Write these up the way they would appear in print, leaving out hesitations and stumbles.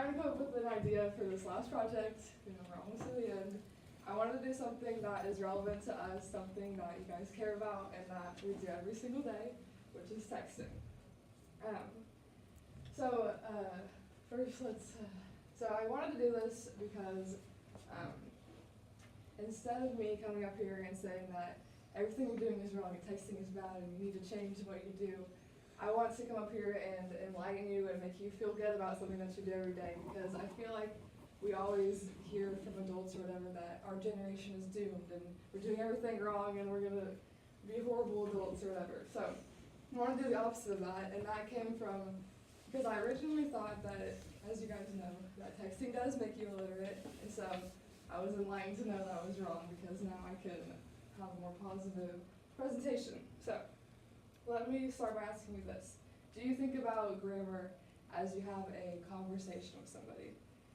trying to come up with an idea for this last project. We're almost to the end. I wanted to do something that is relevant to us, something that you guys care about, and that we do every single day, which is texting. So I wanted to do this because instead of me coming up here and saying that everything you're doing is wrong and texting is bad and you need to change what you do, I want to come up here and enlighten you and make you feel good about something that you do every day, because I feel like we always hear from adults or whatever that our generation is doomed and we're doing everything wrong and we're going to be horrible adults or whatever. So I want to do the opposite of that, and that came from, because I originally thought that, as you guys know, that texting does make you illiterate, and so I was enlightened to know that was wrong, because now I can have a more positive presentation. So let me start by asking you this. Do you think about grammar as you have a conversation with somebody?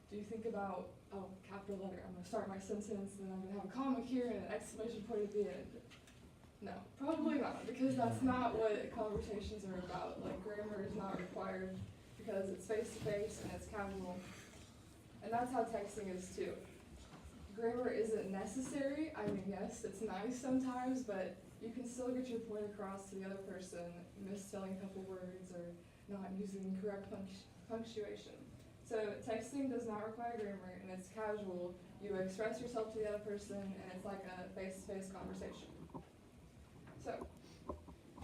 Do you think about, oh, capital letter, I'm going to start my sentence, and then I'm going to have a comma here and an exclamation point at the end? No, probably not, because that's not what conversations are about. Like, grammar is not required because it's face-to-face and it's casual. And that's how texting is too. Grammar isn't necessary. I mean, yes, it's nice sometimes, but you can still get your point across to the other person, misspelling a couple words or not using correct punctuation. So texting does not require grammar, and it's casual. You express yourself to the other person, and it's like a face-to-face conversation. So,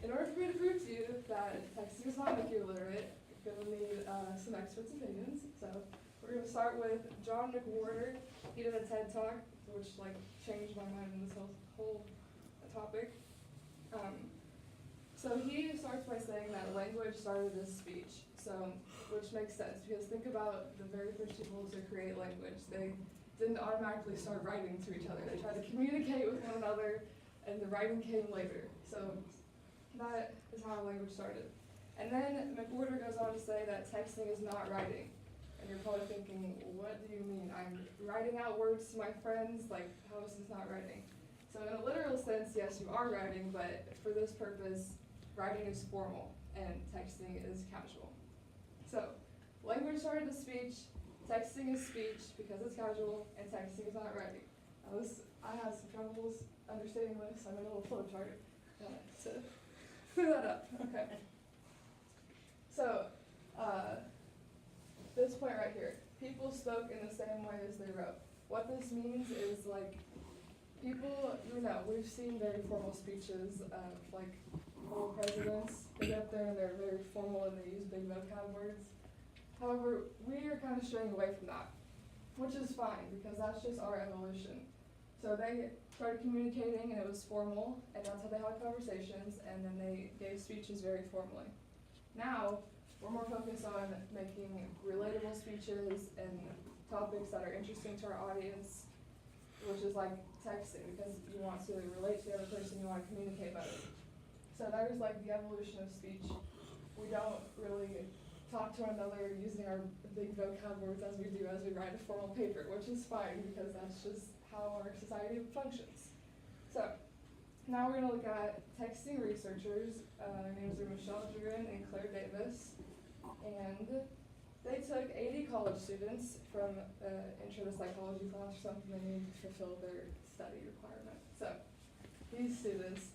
in order for me to prove to you that texting does not make you illiterate, you're going to need some experts' opinions. So we're going to start with John McWhorter. He did a TED Talk, which changed my mind in this whole topic. So he starts by saying that language started as speech, which makes sense, because think about the very first people to create language. They didn't automatically start writing to each other. They tried to communicate with one another, and the writing came later. So that is how language started. And then McWhorter goes on to say that texting is not writing. And you're probably thinking, what do you mean? I'm writing out words to my friends? How is this not writing? So in a literal sense, yes, you are writing, but for this purpose, writing is formal and texting is casual. So language started as speech, texting is speech because it's casual, and texting is not writing. I have some troubles understanding this. I'm in a little flow chart to clear that up. Okay. So this point right here, people spoke in the same way as they wrote. What this means is people, we've seen very formal speeches of old presidents. They get up there and they're very formal and they use big vocab words. However, we are kind of straying away from that, which is fine because that's just our evolution. So they started communicating and it was formal, and that's how they had conversations, and then they gave speeches very formally. Now, we're more focused on making relatable speeches and topics that are interesting to our audience, which is like texting, because you want to relate to the other person, you want to communicate better. So that is the evolution of speech. We don't really talk to one another using our big vocab words as we write a formal paper, which is fine because that's just how our society functions. So now we're going to look at texting researchers. Their names are Michelle Durin and Claire Davis. And they took 80 college students from intro to psychology class or something they needed to fulfill their study requirement. So these students,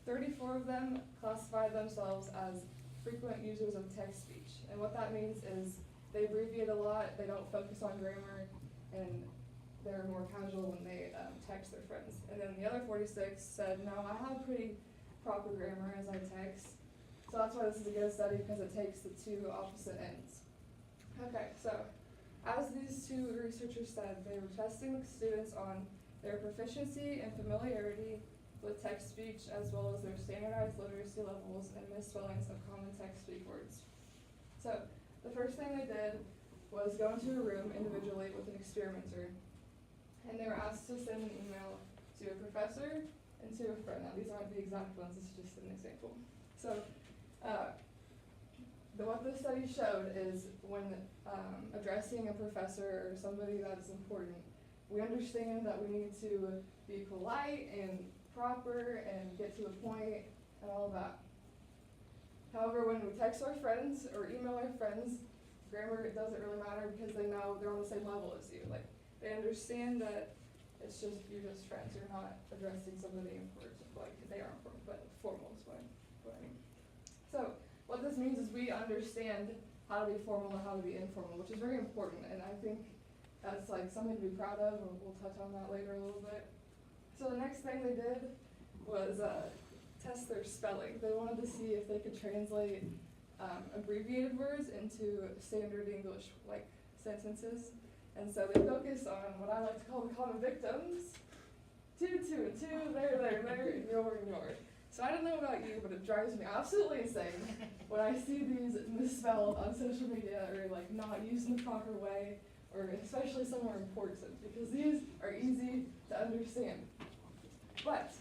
34 of them classified themselves as frequent users of text speech. And what that means is they abbreviate a lot, they don't focus on grammar, and they're more casual when they text their friends. And then the other 46 said, no, I have pretty proper grammar as I text. So that's why this is a good study, because it takes the two opposite ends. Okay, so as these two researchers said, they were testing students on their proficiency and familiarity with text speech, as well as their standardized literacy levels and misspellings of common text speak words. So the first thing they did was go into a room individually with an experimenter, and they were asked to send an email to a professor and to a friend. Now these aren't the exact ones, this is just an example. So what this study showed is when addressing a professor or somebody that's important, we understand that we need to be polite and proper and get to the point and all that. However, when we text our friends or email our friends, grammar, it doesn't really matter because they know they're on the same level as you. Like, they understand that it's just, you're just friends, you're not addressing somebody important, like, they are important, but formal is what I mean. So, what this means is we understand how to be formal and how to be informal, which is very important, and I think that's like something to be proud of, and we'll touch on that later a little bit. So the next thing they did was test their spelling. They wanted to see if they could translate abbreviated words into standard English like sentences. And so they focused on what I like to call the common victims. Two, there, your. So I don't know about you, but it drives me absolutely insane when I see these misspelled on social media or like not used in the proper way, or especially somewhere important, because these are easy to understand. But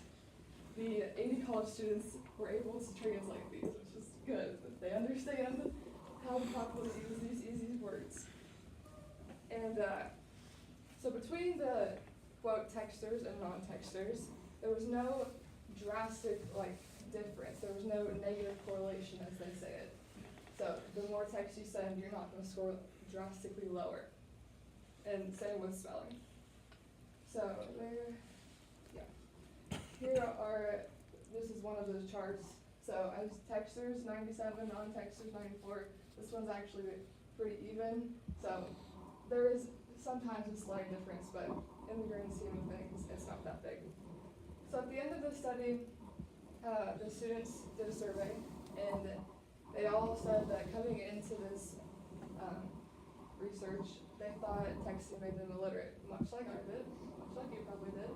the 80 college students were able to translate these, which is good. They understand how to properly use these easy words. And so between the, quote, texters and non-texters, there was no drastic, like, difference. There was no negative correlation, as they say it. So the more text you send, you're not going to score drastically lower. And same with spelling. So there, yeah. Here are, this is one of those charts. So as texters, 97, non-texters, 94. This one's actually pretty even. So there is sometimes a slight difference, but in the grand scheme of things, it's not that big. So at the end of the study, the students did a survey, and they all said that coming into this research, they thought texting made them illiterate, much like I did, much like you probably did.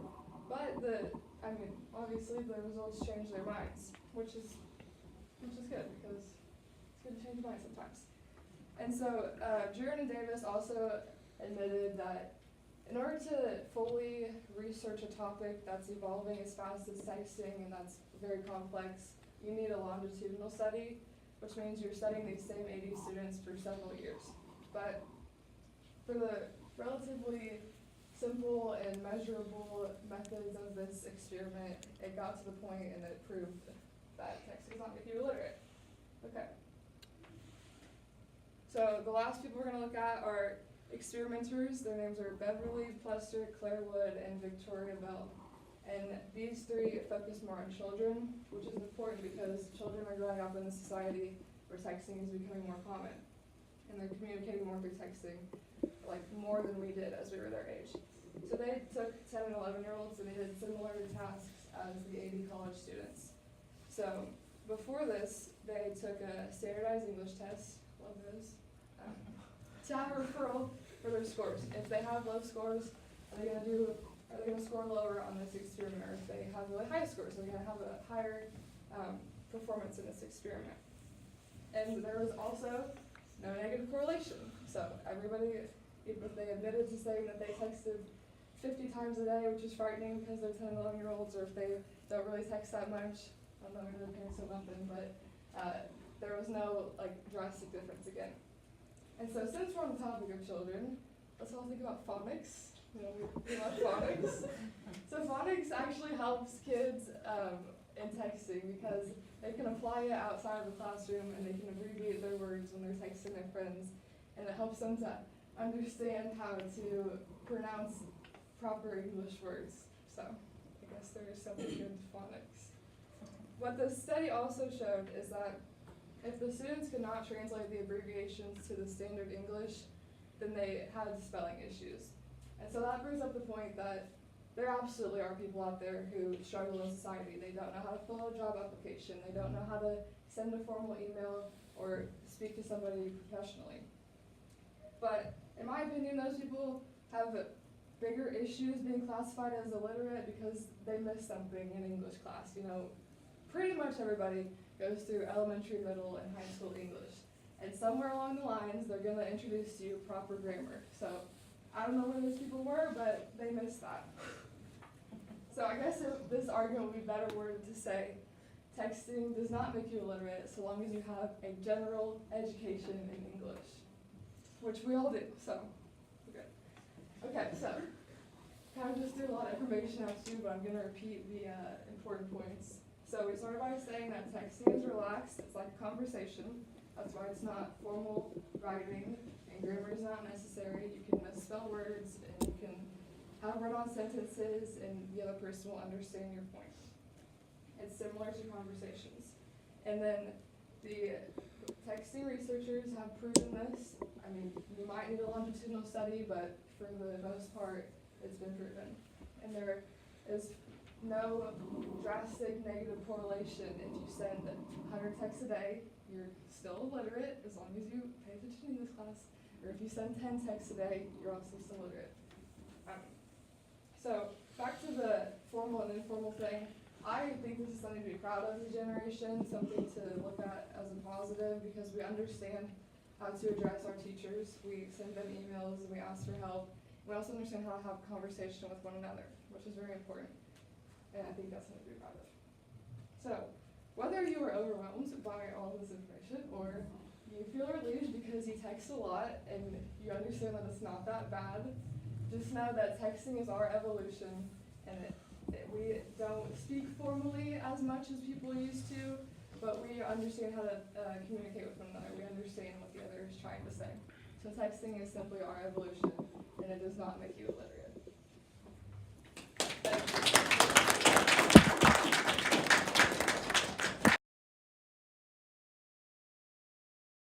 But obviously the results changed their minds, which is good, because it's good to change your mind sometimes. And so Juren and Davis also admitted that in order to fully research a topic that's evolving as fast as texting and that's very complex, you need a longitudinal study, which means you're studying these same 80 students for several years. But for the relatively simple and measurable methods of this experiment, it got to the point and it proved that texting does not make you illiterate. Okay. So the last people we're going to look at are experimenters. Their names are Beverly, Plester, Claire Wood, and Victoria Bell. And these three focus more on children, which is important because children are growing up in a society where texting is becoming more common. And they're communicating more through texting, like more than we did as we were their age. So they took 10 and 11-year-olds and they did similar tasks as the 80 college students. So before this, they took a standardized English test, love those, to have a referral for their scores. If they have low scores, are they going to score lower on this experiment? Or if they have really high scores, are they going to have a higher performance in this experiment? And there was also no negative correlation. So everybody, even if they admitted to saying that they texted 50 times a day, which is frightening because they're 10 and 11-year-olds, or if they don't really text that much, I don't know, maybe their parents or nothing, but there was no drastic difference again. And so since we're on the topic of children, let's all think about phonics. You know, we love phonics. So phonics actually helps kids in texting because they can apply it outside of the classroom and they can abbreviate their words when they're texting their friends, and it helps them to understand how to pronounce proper English words. So I guess there is something good to phonics. What the study also showed is that if the students could not translate the abbreviations to the standard English, then they had spelling issues. And so that brings up the point that there absolutely are people out there who struggle in society. They don't know how to fill out a job application. They don't know how to send a formal email or speak to somebody professionally. But in my opinion, those people have bigger issues being classified as illiterate because they missed something in English class. You know, pretty much everybody goes through elementary, middle, and high school English. And somewhere along the lines, they're going to introduce to you proper grammar. So I don't know where those people were, but they missed that. So I guess this argument would be better worded to say, texting does not make you illiterate so long as you have a general education in English, which we all do, so we're good. Okay, so kind of just threw a lot of information at you, but I'm going to repeat the important points. So we started by saying that texting is relaxed. It's like a conversation. That's why it's not formal writing, and grammar is not necessary. You can misspell words, and you can have run-on sentences, and the other person will understand your point. It's similar to conversations. And then the texting researchers have proven this. I mean, you might need a longitudinal study, but for the most part, it's been proven. And there is no drastic negative correlation. If you send 100 texts a day, you're still illiterate as long as you pay attention in this class. Or if you send 10 texts a day, you're also still illiterate. So back to the formal and informal thing. I think this is something to be proud of as a generation, something to look at as a positive, because we understand how to address our teachers. We send them emails and we ask for help. We also understand how to have conversation with one another, which is very important. And I think that's something to be proud of. So, whether you are overwhelmed by all this information or you feel relieved because you text a lot and you understand that it's not that bad, just know that texting is our evolution, and we don't speak formally as much as people used to, but we understand how to communicate with one another. We understand what the other is trying to say. So texting is simply our evolution, and it does not make you illiterate.